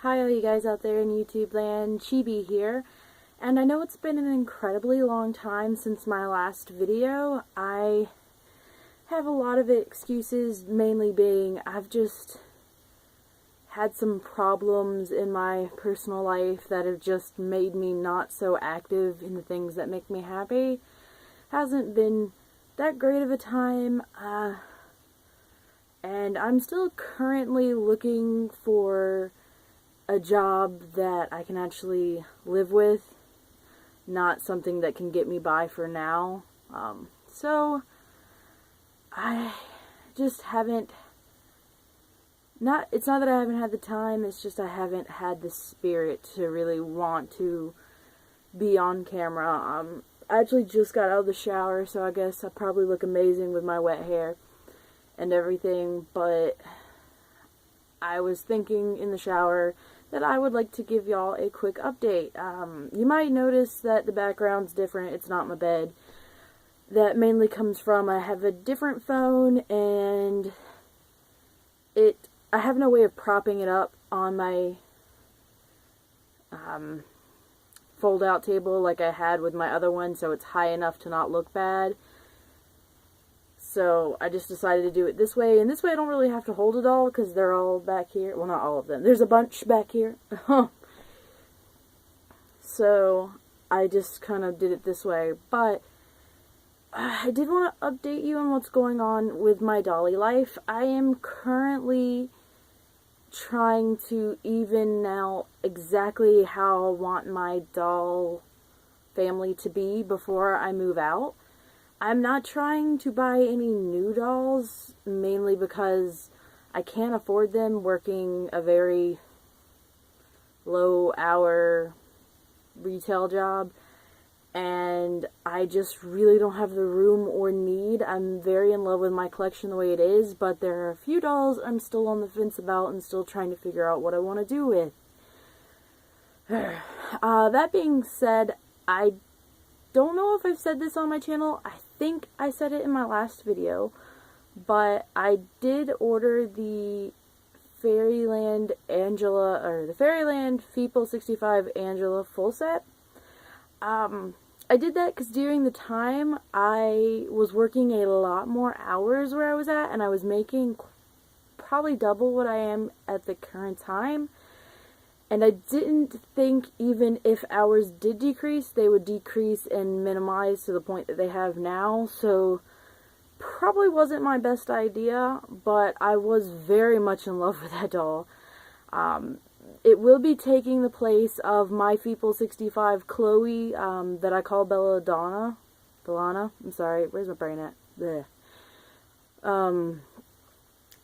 Hi all you guys out there in YouTube land, Chibi here, and I know it's been an incredibly long time since my last video. I have a lot of excuses, mainly being I've just had some problems in my personal life that have just made me not so active in the things that make me happy. Hasn't been that great of a time, and I'm still currently looking for a job that I can actually live with, not something that can get me by for now. So I just haven't, it's not that I haven't had the time, it's just I haven't had the spirit to really want to be on camera. I actually just got out of the shower, so I guess I probably look amazing with my wet hair and everything, but I was thinking in the shower that I would like to give y'all a quick update. You might notice that the background's different. It's not my bed. That mainly comes from I have a different phone, and I have no way of propping it up on my fold-out table like I had with my other one, so it's high enough to not look bad. So I just decided to do it this way, and this way I don't really have to hold it all because they're all back here. Well, not all of them. There's a bunch back here. So I just kind of did it this way, but I did want to update you on what's going on with my Dolly life. I am currently trying to even out exactly how I want my doll family to be before I move out. I'm not trying to buy any new dolls, mainly because I can't afford them working a very low-hour retail job, and I just really don't have the room or need. I'm very in love with my collection the way it is, but there are a few dolls I'm still on the fence about and still trying to figure out what I want to do with. That being said, I don't know if I've said this on my channel. I think I said it in my last video, but I did order the Fairyland Angela, or the Fairyland Feeple 65 Angela full set. I did that because during the time I was working a lot more hours where I was at, and I was making probably double what I am at the current time. And I didn't think even if hours did decrease, they would decrease and minimize to the point that they have now. So probably wasn't my best idea, but I was very much in love with that doll. It will be taking the place of my Feeple 65 Chloe, that I call Belladonna. I'm sorry, where's my brain at? Blech.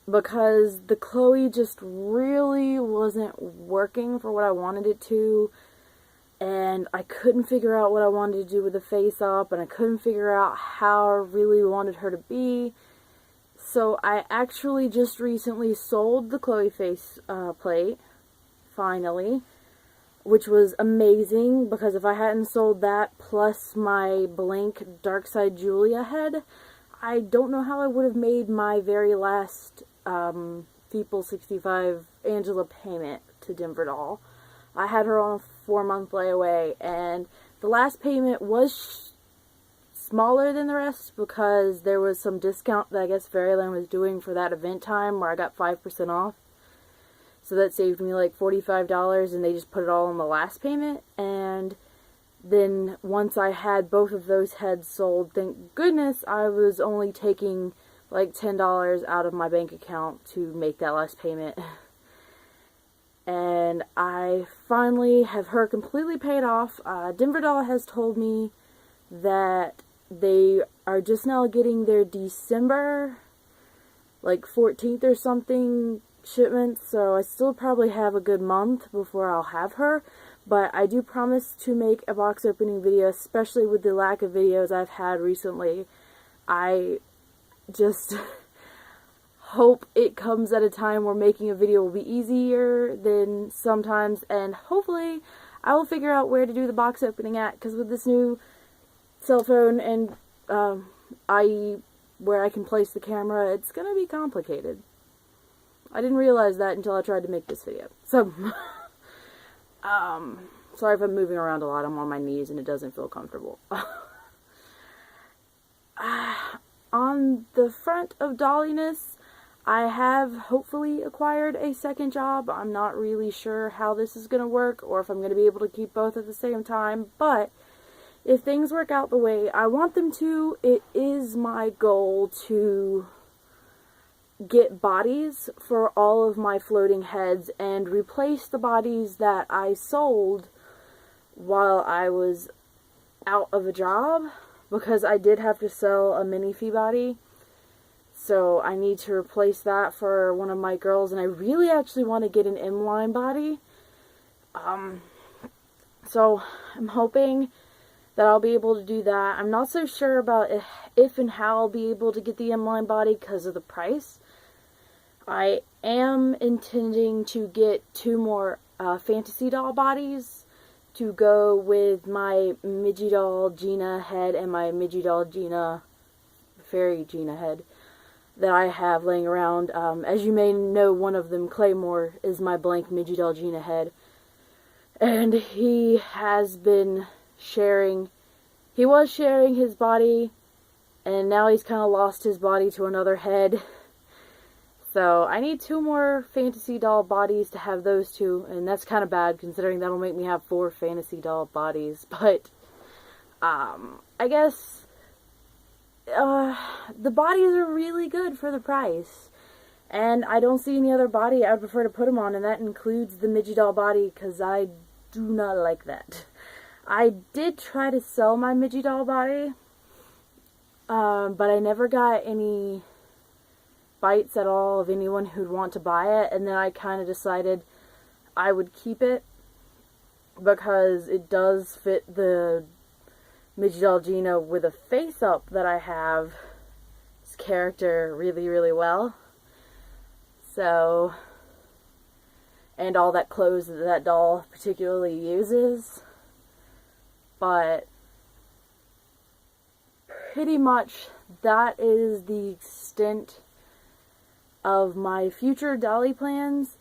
Because the Chloe just really wasn't working for what I wanted it to, and I couldn't figure out what I wanted to do with the face up, and I couldn't figure out how I really wanted her to be. So I actually just recently sold the Chloe face plate, finally, which was amazing, because if I hadn't sold that plus my blank Dark Side Julia head, I don't know how I would have made my very last Feeple 65 Angela payment to Denver Doll. I had her on a 4-month layaway, and the last payment was smaller than the rest because there was some discount that I guess Fairyland was doing for that event time where I got 5% off. So that saved me like $45, and they just put it all in the last payment. And then once I had both of those heads sold, thank goodness I was only taking like $10 out of my bank account to make that last payment. And I finally have her completely paid off. Denver Doll has told me that they are just now getting their December, like 14th or something, shipment, so I still probably have a good month before I'll have her. But I do promise to make a box opening video, especially with the lack of videos I've had recently. I just hope it comes at a time where making a video will be easier than sometimes, and hopefully I will figure out where to do the box opening at, because with this new cell phone and where I can place the camera, it's gonna be complicated. I didn't realize that until I tried to make this video. So Sorry if I'm moving around a lot. I'm on my knees and it doesn't feel comfortable. On the front of Dolliness, I have hopefully acquired a second job. I'm not really sure how this is going to work or if I'm going to be able to keep both at the same time, but if things work out the way I want them to, it is my goal to get bodies for all of my floating heads and replace the bodies that I sold while I was out of a job, because I did have to sell a minifee body. So I need to replace that for one of my girls, and I really actually want to get an M-line body. So I'm hoping that I'll be able to do that. I'm not so sure about if and how I'll be able to get the M-line body because of the price. I am intending to get 2 more fantasy doll bodies to go with my Midgie doll Gina head and my Midgie doll Gina, Fairy Gina head that I have laying around. As you may know, one of them, Claymore, is my blank Midgie doll Gina head. And he has been sharing, he was sharing his body, and now he's kind of lost his body to another head. So I need 2 more fantasy doll bodies to have those 2, and that's kind of bad considering that'll make me have 4 fantasy doll bodies. But I guess the bodies are really good for the price, and I don't see any other body I would prefer to put them on, and that includes the Midgie doll body, because I do not like that. I did try to sell my Midgie doll body, but I never got any bites at all of anyone who'd want to buy it, and then I kind of decided I would keep it because it does fit the Midgie doll Gina with a face-up that I have his character really, really well. So, and all that clothes that that doll particularly uses. But pretty much that is the extent of my future Dolly plans.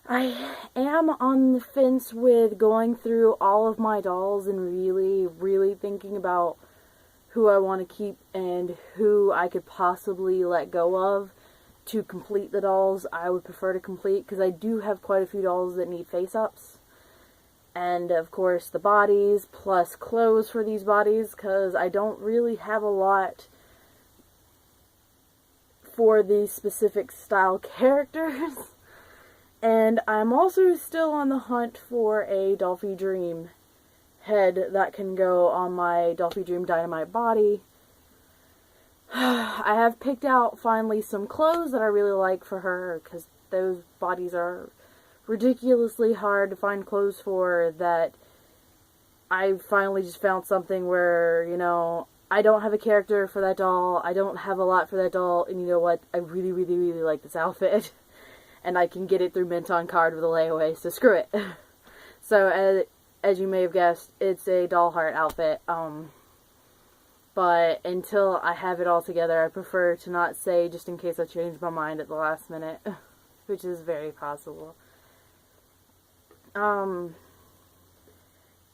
I am on the fence with going through all of my dolls and really, really thinking about who I want to keep and who I could possibly let go of to complete the dolls I would prefer to complete, because I do have quite a few dolls that need face-ups. And of course the bodies, plus clothes for these bodies, because I don't really have a lot for these specific style characters. And I'm also still on the hunt for a Dolphy Dream head that can go on my Dolphy Dream Dynamite body. I have picked out finally some clothes that I really like for her, because those bodies are ridiculously hard to find clothes for, that I finally just found something where, you know, I don't have a character for that doll, I don't have a lot for that doll, and you know what, I really, really, really like this outfit, and I can get it through Mint on Card with a layaway, so screw it. So, as you may have guessed, it's a doll heart outfit, but until I have it all together, I prefer to not say, just in case I change my mind at the last minute, which is very possible.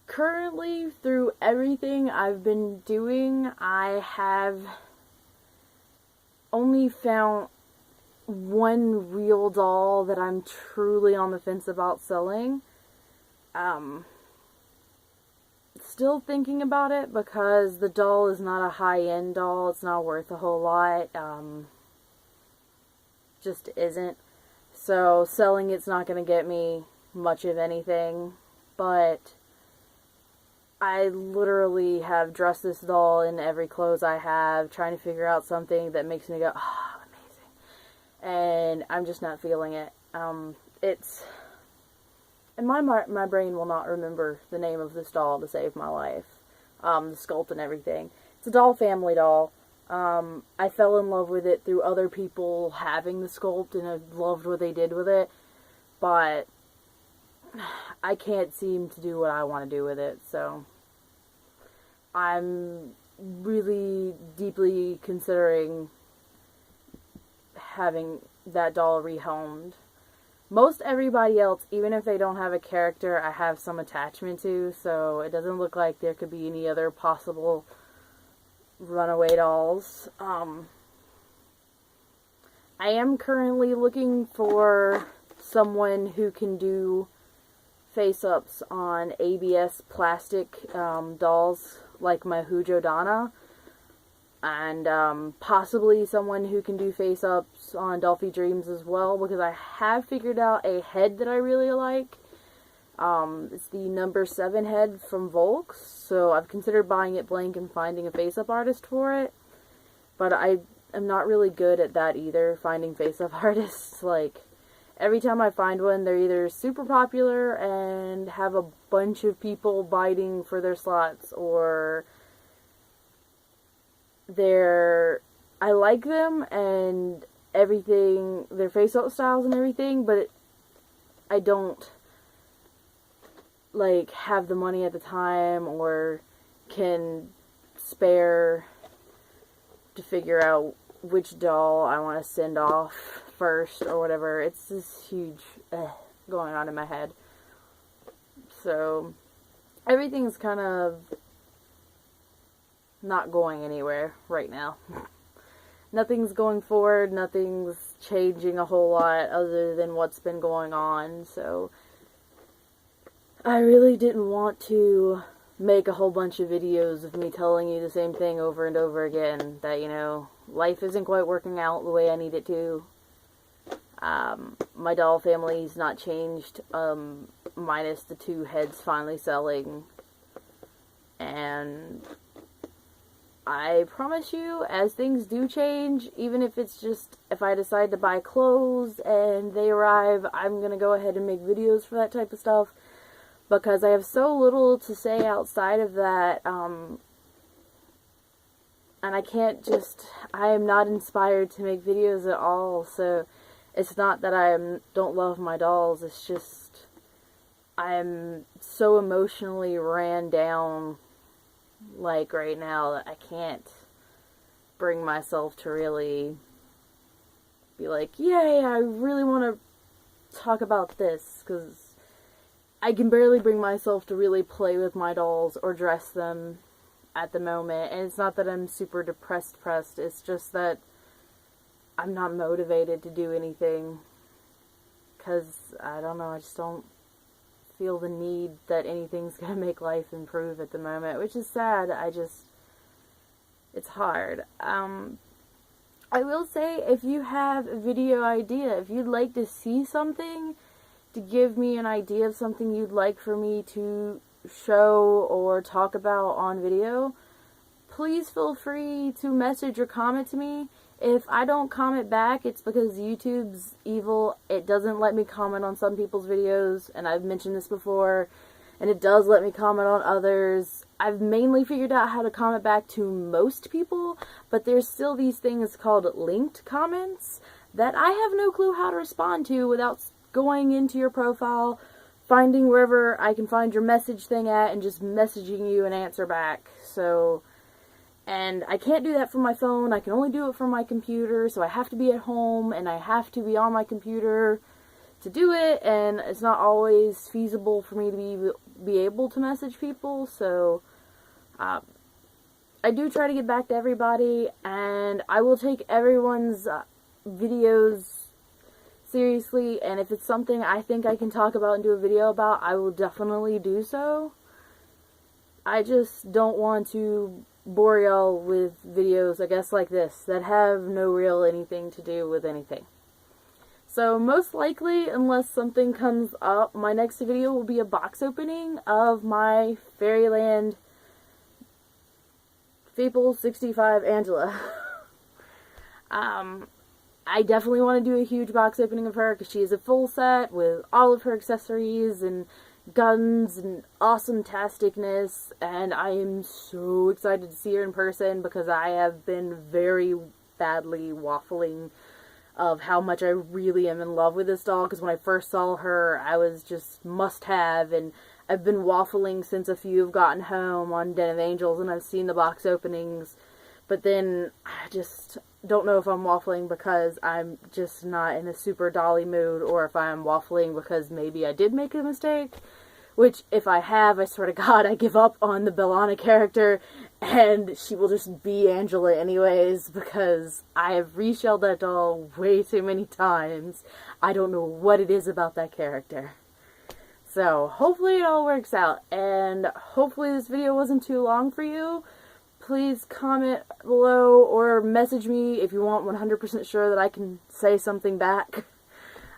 Currently, through everything I've been doing, I have only found one real doll that I'm truly on the fence about selling. Still thinking about it, because the doll is not a high-end doll, it's not worth a whole lot, just isn't. So selling it's not going to get me much of anything, but I literally have dressed this doll in every clothes I have, trying to figure out something that makes me go, ah, amazing. And I'm just not feeling it. And my brain will not remember the name of this doll to save my life. The sculpt and everything. It's a doll family doll. I fell in love with it through other people having the sculpt, and I loved what they did with it. But I can't seem to do what I want to do with it, so I'm really deeply considering having that doll rehomed. most everybody else, even if they don't have a character, I have some attachment to, so it doesn't look like there could be any other possible runaway dolls. I am currently looking for someone who can do face-ups on ABS plastic dolls like my Hujo Donna, and possibly someone who can do face-ups on Dolphy Dreams as well, because I have figured out a head that I really like. It's the number 7 head from Volks, so I've considered buying it blank and finding a face-up artist for it, but I am not really good at that either, finding face-up artists. Like, every time I find one, they're either super popular and have a bunch of people biting for their slots, or I like them and everything, their face-up styles and everything, but I don't, like, have the money at the time or can spare to figure out which doll I want to send off first or whatever. It's this huge going on in my head. So everything's kind of not going anywhere right now. Nothing's going forward, nothing's changing a whole lot other than what's been going on, so I really didn't want to make a whole bunch of videos of me telling you the same thing over and over again, that, you know, life isn't quite working out the way I need it to. My doll family's not changed, minus the 2 heads finally selling, and I promise you, as things do change, even if it's just, if I decide to buy clothes and they arrive, I'm gonna go ahead and make videos for that type of stuff, because I have so little to say outside of that, and I can't just, I am not inspired to make videos at all, so it's not that I don't love my dolls, it's just, I'm so emotionally ran down, like, right now, that I can't bring myself to really be like, yay, I really want to talk about this, because I can barely bring myself to really play with my dolls or dress them at the moment. And it's not that I'm super depressed, it's just that I'm not motivated to do anything, because, I don't know, I just don't feel the need that anything's going to make life improve at the moment, which is sad. It's hard. I will say, if you have a video idea, if you'd like to see something, to give me an idea of something you'd like for me to show or talk about on video, please feel free to message or comment to me. If I don't comment back, it's because YouTube's evil. It doesn't let me comment on some people's videos, and I've mentioned this before, and it does let me comment on others. I've mainly figured out how to comment back to most people, but there's still these things called linked comments that I have no clue how to respond to without going into your profile, finding wherever I can find your message thing at, and just messaging you an answer back. So, and I can't do that from my phone. I can only do it from my computer, so I have to be at home, and I have to be on my computer to do it, and it's not always feasible for me to be able to message people, so I do try to get back to everybody, and I will take everyone's videos seriously, and if it's something I think I can talk about and do a video about, I will definitely do so. I just don't want to bore y'all with videos, I guess, like this, that have no real anything to do with anything. So most likely, unless something comes up, my next video will be a box opening of my Fairyland Fable 65 Angela. I definitely want to do a huge box opening of her, because she is a full set with all of her accessories and guns and awesome-tasticness, and I am so excited to see her in person, because I have been very badly waffling of how much I really am in love with this doll, because when I first saw her, I was just must-have, and I've been waffling since a few have gotten home on Den of Angels, and I've seen the box openings, but then don't know if I'm waffling because I'm just not in a super Dolly mood, or if I'm waffling because maybe I did make a mistake. Which, if I have, I swear to God, I give up on the Bellana character, and she will just be Angela anyways, because I have reshelled that doll way too many times. I don't know what it is about that character. So, hopefully it all works out, and hopefully this video wasn't too long for you. Please comment below, or message me if you want 100% sure that I can say something back.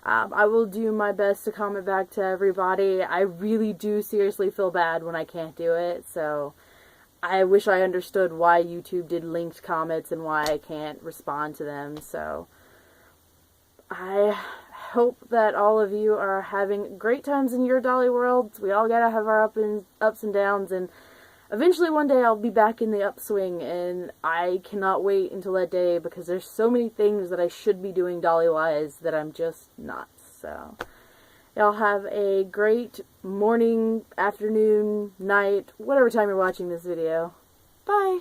I will do my best to comment back to everybody. I really do seriously feel bad when I can't do it, so I wish I understood why YouTube did linked comments and why I can't respond to them. So I hope that all of you are having great times in your Dolly worlds. We all gotta have our ups and downs, and eventually one day I'll be back in the upswing, and I cannot wait until that day because there's so many things that I should be doing Dolly-wise that I'm just not. So, y'all have a great morning, afternoon, night, whatever time you're watching this video. Bye!